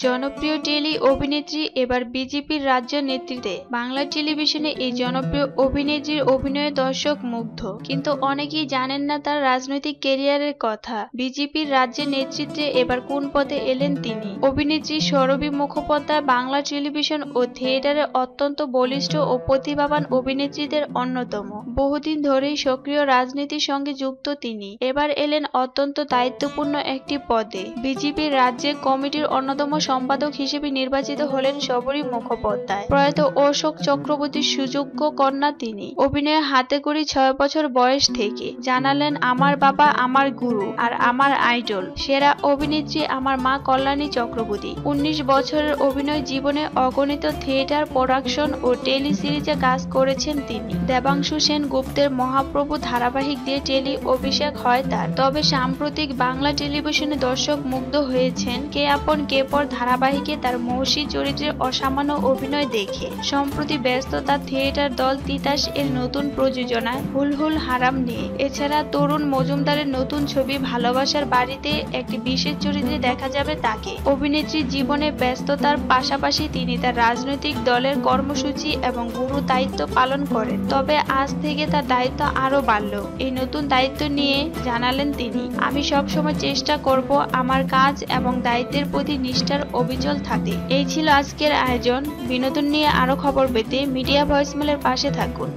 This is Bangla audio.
জনপ্রিয় টেলি অভিনেত্রী এবার বিজেপির রাজ্য নেতৃত্বে। বাংলা টেলিভিশনে এই জনপ্রিয় অভিনেত্রীর অভিনয়ে দর্শক মুগ্ধ, কিন্তু অনেকেই জানেন না তার রাজনৈতিক ক্যারিয়ারের কথা। বিজেপির রাজ্যের নেতৃত্বে এবার কোন পদে এলেন তিনি? অভিনেত্রী সৌরভী মুখোপাধ্যায় বাংলা টেলিভিশন ও থিয়েটারে অত্যন্ত বলিষ্ঠ ও প্রতিভাবান অভিনেত্রীদের অন্যতম। বহুদিন ধরেই সক্রিয় রাজনীতির সঙ্গে যুক্ত তিনি। এবার এলেন অত্যন্ত দায়িত্বপূর্ণ একটি পদে। বিজেপির রাজ্যের কমিটির অন্যতম সম্পাদক হিসেবে নির্বাচিত হলেন সৌরভী মুখোপাধ্যায়। প্রয়াত অশোক চক্রবর্তীর সুযোগ্য কন্যা তিনি। অভিনয়ে হাতেখড়ি 6 বছর বয়স থেকে। জানালেন, আমার বাবা আমার গুরু আর আমার আইডল। সেরা অভিনেত্রী আমার মা কল্যাণী চক্রবর্তী। 19 বছরের অভিনয় জীবনে অগণিত থিয়েটার প্রোডাকশন ও টেলি সিরিজে কাজ করেছেন তিনি। দেবাংশু সেন গুপ্তের মহাপ্রভু ধারাবাহিক দিয়ে টেলি অভিষেক হয় তার। তবে সাম্প্রতিক বাংলা টেলিভিশনে দর্শক মুগ্ধ হয়েছেন কে আপন কে পর ধারাবাহিকে তার মৌসী চরিত্রের অসামান্য অভিনয় দেখে। সম্প্রতি ব্যস্ত তার থিয়েটার দল তিতাস এর নতুন প্রযোজনায় হুল হুল হারাম নিয়ে। এছাড়া তরুণ মজুমদারের নতুন ছবি ভালোবাসার বাড়িতে একটি বিশেষ চরিত্রে দেখা যাবে তাকে। অভিনেত্রীর জীবনে ব্যস্ততার পাশাপাশি তিনি তার রাজনৈতিক দলের কর্মসূচি এবং গুরু দায়িত্ব পালন করেন। তবে আজ থেকে তার দায়িত্ব আরো বাড়ল। এই নতুন দায়িত্ব নিয়ে জানালেন তিনি, আমি সবসময় চেষ্টা করব আমার কাজ এবং দায়িত্বের প্রতি নিষ্ঠার অবিচল থাকতে। এই ছিল আজকের আয়োজন। বিনোদন নিয়ে আরো খবর পেতে মিডিয়া ভয়েসমেলের পাশে থাকুন।